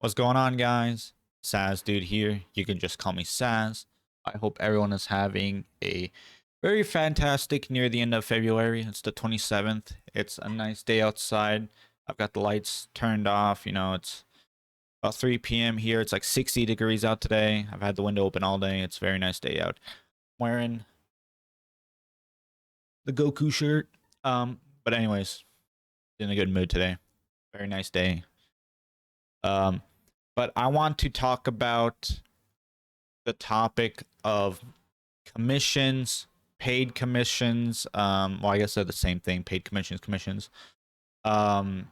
What's going on, guys? SasDood here. You can just call me Saz. I hope everyone is having a very fantastic near the end of February. It's the 27th. It's a nice day outside. I've got the lights turned off. It's about 3 p.m. here. It's like 60 degrees out today. I've had the window open all day. It's a very nice day out. I'm wearing the Goku shirt. But anyways, in a good mood today. Very nice day. Um, but I want to talk about the topic of commissions, paid commissions. Well, I guess they're the same thing. Paid commissions. Um,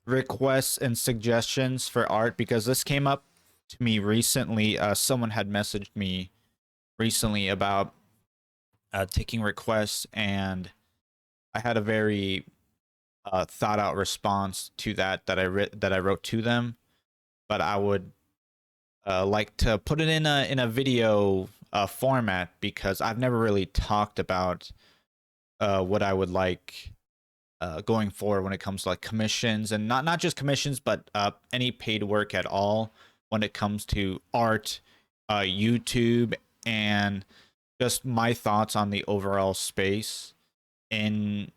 requests and suggestions for art, because this came up to me recently. Someone had messaged me recently about taking requests, and I had a very thought out response to that I wrote to them. But I would like to put it in a video format, because I've never really talked about what I would like going forward when it comes to like commissions, and not just commissions, but any paid work at all when it comes to art, YouTube, and just my thoughts on the overall space in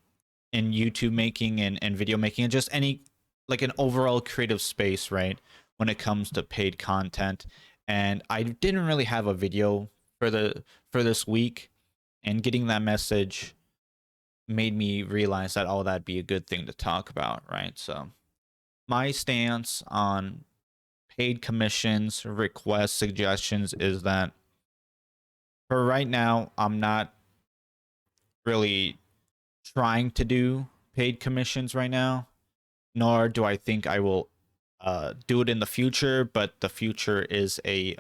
YouTube making and video making, and just any like an overall creative space, right? When it comes to paid content. And I didn't really have a video for this week, and getting that message made me realize that that'd be a good thing to talk about, right? So my stance on paid commissions, requests, suggestions is that for right now, I'm not really trying to do paid commissions right now, nor do I think I will do it in the future. But the future is a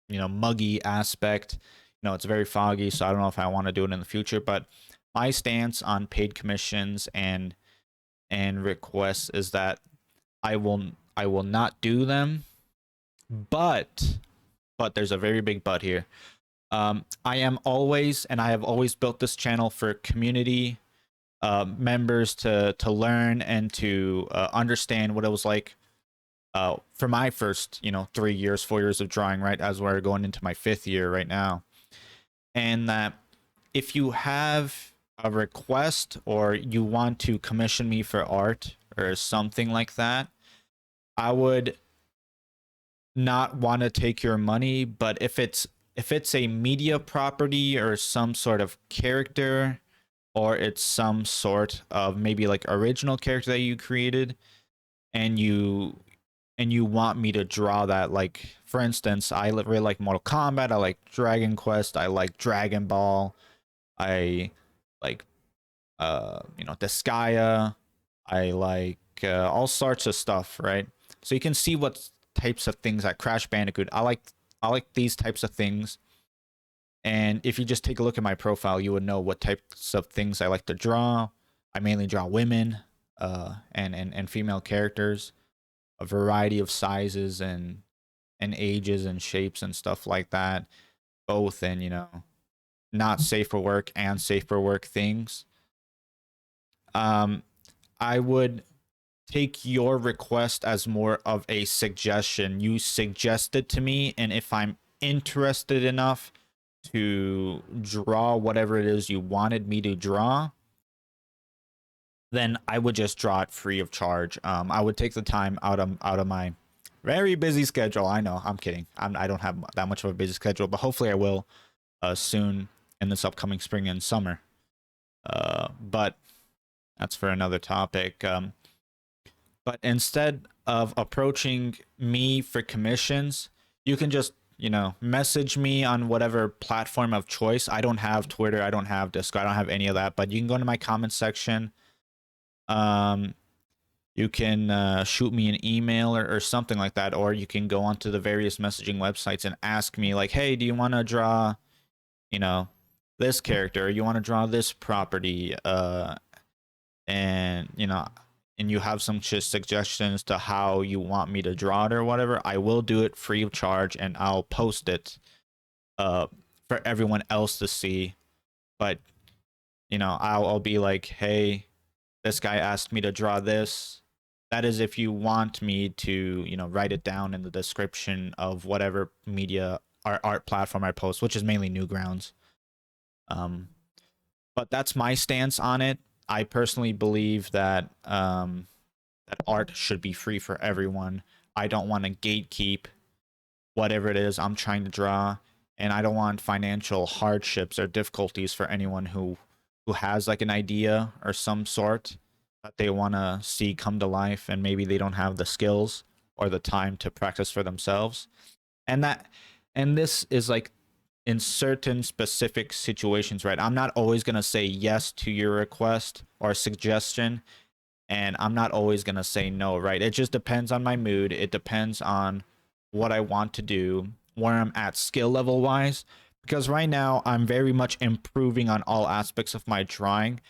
muggy aspect. It's very foggy, so I don't know if I want to do it in the future. But my stance on paid commissions and requests is that I will not do them. But there's a very big but here. I am always, and I have always built this channel for community members to learn and to understand what it was like for my first 3 years, 4 years of drawing, right, as we're going into my fifth year right now. And that if you have a request or you want to commission me for art or something like that, I would not want to take your money. But if it's a media property or some sort of character, or it's some sort of maybe like original character that you created, and you want me to draw that, like for instance, I really like Mortal Kombat, I like Dragon Quest, I like Dragon Ball, I like Disgaea, I like all sorts of stuff, right? So you can see what types of things at Crash Bandicoot I like these types of things. And if you just take a look at my profile, you would know what types of things I like to draw. I mainly draw women and female characters, a variety of sizes and ages and shapes and stuff like that, both in not safe for work and safe for work things. um I would take your request as more of a suggestion. You suggested to me, and if I'm interested enough to draw whatever it is you wanted me to draw, then I would just draw it free of charge. I would take the time out of my very busy schedule. I know, I'm kidding. I don't have that much of a busy schedule, but hopefully I will soon in this upcoming spring and summer. But that's for another topic. But instead of approaching me for commissions, you can just message me on whatever platform of choice. I don't have Twitter, I don't have Discord, I don't have any of that. But you can go into my comment section. um you can shoot me an email or something like that, or you can go onto the various messaging websites and ask me like, hey, do you want to draw you know this character, or you want to draw this property, and and you have some just suggestions to how you want me to draw it or whatever. I will do it free of charge, and I'll post it uh for everyone else to see. But I'll be like, hey, this guy asked me to draw this. That is if you want me to, you know, write it down in the description of whatever media or art platform I post, which is mainly Newgrounds. Um, but that's my stance on it. I personally believe that that art should be free for everyone. I don't want to gatekeep whatever it is I'm trying to draw, and I don't want financial hardships or difficulties for anyone who has like an idea or some sort that they want to see come to life, and maybe they don't have the skills or the time to practice for themselves. And that and this is like in certain specific situations, right? I'm not always going to say yes to your request or suggestion, and I'm not always going to say no, right? It just depends on my mood. It depends on what I want to do, where I'm at skill level wise, because right now I'm very much improving on all aspects of my drawing.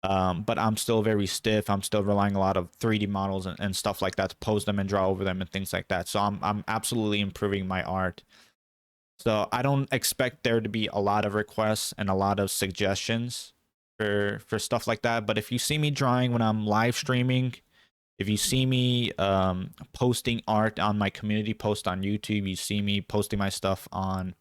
But I'm still very stiff. I'm still relying a lot of 3D models and stuff like that to pose them and draw over them and things like that. So I'm absolutely improving my art. So I don't expect there to be a lot of requests and a lot of suggestions for stuff like that. But if you see me drawing when I'm live streaming, if you see me posting art on my community post on YouTube, you see me posting my stuff on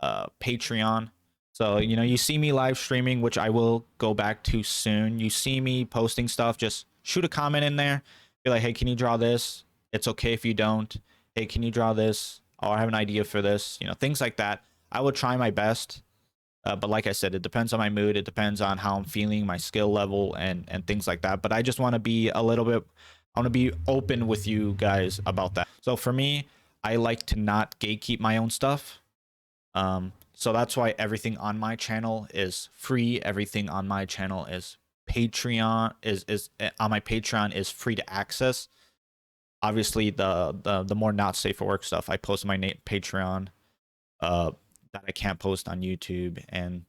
Patreon. So, you know, you see me live streaming, which I will go back to soon. You see me posting stuff, just shoot a comment in there. Be like, hey, can you draw this? It's okay if you don't. Hey, can you draw this? Oh, I have an idea for this. You know, things like that. I will try my best. But like I said, it depends on my mood. It depends on how I'm feeling, my skill level, and things like that. But I just want to be a little bit, I want to be open with you guys about that. So for me, I like to not gatekeep my own stuff. So that's why everything on my channel is free. Everything on my channel is Patreon is on my Patreon is free to access. Obviously, the more not safe for work stuff I post on my Patreon, that I can't post on YouTube, and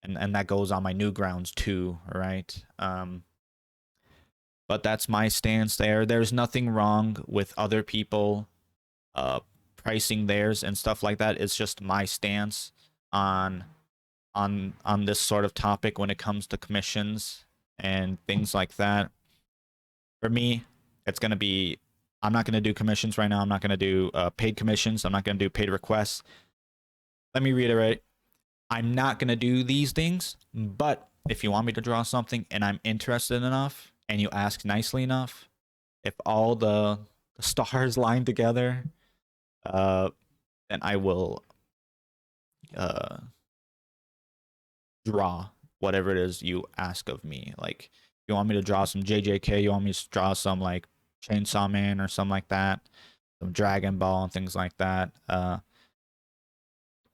that goes on my Newgrounds too, right? But that's my stance there. There's nothing wrong with other people uh pricing theirs and stuff like that. It's just my stance on on this sort of topic when it comes to commissions and things like that. For me, it's going to be, I'm not going to do commissions right now. I'm not going to do paid commissions. I'm not going to do paid requests. Let me reiterate, I'm not going to do these things, but if you want me to draw something and I'm interested enough and you ask nicely enough, if all the stars line together, uh, then I will uh, draw whatever it is you ask of me. Like, you want me to draw some JJK, you want me to draw some like Chainsaw Man or something like that, some Dragon Ball and things like that.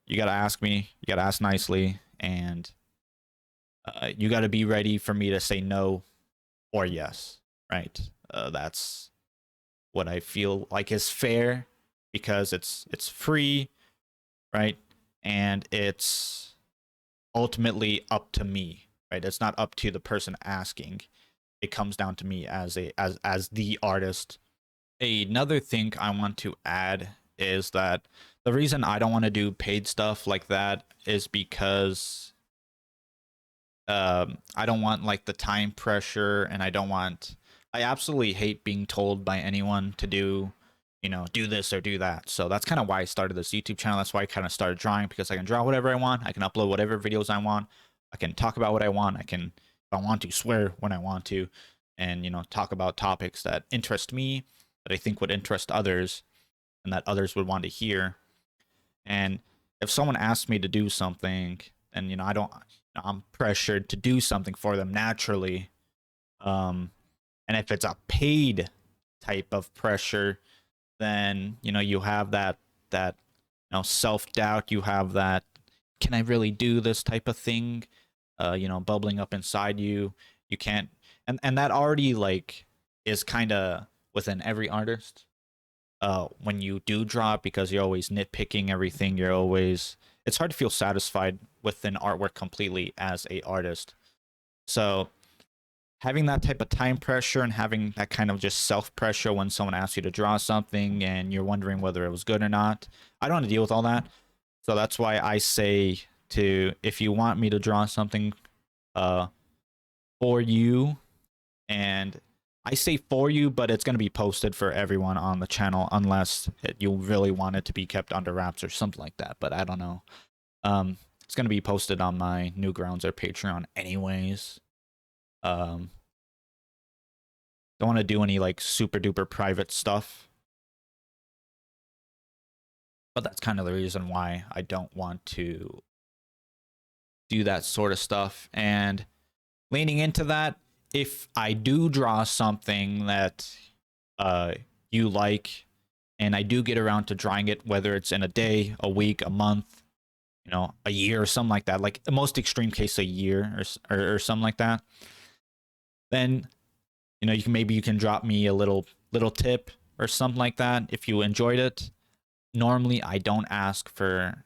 You gotta ask me. You gotta ask nicely, and you gotta be ready for me to say no or yes. Right? That's what I feel like is fair because it's free, right? And it's ultimately up to me, right? It's not up to the person asking. It comes down to me as as the artist. Another thing I want to add is that the reason I don't want to do paid stuff like that is because I don't want like the time pressure, and I absolutely hate being told by anyone to do, you know, do this or do that. So that's kind of why I started this YouTube channel. That's why I kind of started drawing, because I can draw whatever I want. I can upload whatever videos I want. I can talk about what I want. I can, if I want to, swear when I want to, and, you know, talk about topics that interest me, that I think would interest others, and that others would want to hear. And if someone asks me to do something, and, you know, I'm pressured to do something for them naturally. And if it's a paid type of pressure, then, you know, you have that you know, self-doubt. You have that, can I really do this type of thing, you know, bubbling up inside you. You can't, and that already like is kind of within every artist. When you do draw, because you're always nitpicking everything, you're always, it's hard to feel satisfied with an artwork completely as a artist. So having that type of time pressure and having that kind of just self pressure when someone asks you to draw something and you're wondering whether it was good or not, I don't want to deal with all that. So that's why I say, to, if you want me to draw something uh for you, and I say for you, but it's going to be posted for everyone on the channel unless you really want it to be kept under wraps or something like that. But I don't know. It's going to be posted on my Newgrounds or Patreon anyways. Don't want to do any like super duper private stuff. But that's kind of the reason why I don't want to do that sort of stuff. And leaning into that, if I do draw something that you like, and I do get around to drawing it, whether it's in a day, a week, a month, you know, a year or something like that, like the most extreme case, a year or something like that, then, you know, you can drop me a little tip or something like that if you enjoyed it. Normally, I don't ask for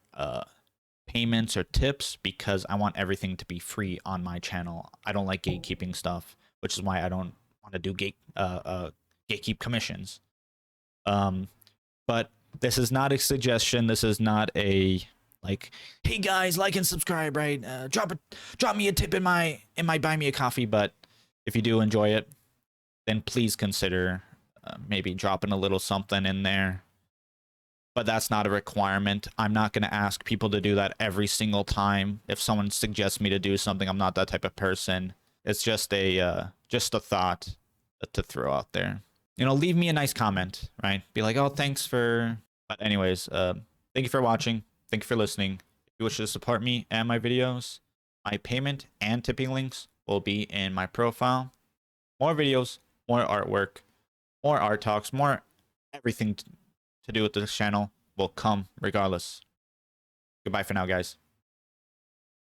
payments or tips because I want everything to be free on my channel. I don't like gatekeeping stuff, which is why I don't want to do gatekeep commissions. But this is not a suggestion. This is not a like, hey guys, like and subscribe, right? Drop me a tip in my buy me a coffee. But if you do enjoy it, then please consider maybe dropping a little something in there. But that's not a requirement. I'm not going to ask people to do that every single time. If someone suggests me to do something, I'm not that type of person. It's just a thought to throw out there. You know, leave me a nice comment, right? Be like, oh, thanks for... But anyways, thank you for watching. Thank you for listening. If you wish to support me and my videos, my payment and tipping links will be in my profile. More videos, more artwork, more art talks, more everything to do with this channel will come regardless. Goodbye for now, guys.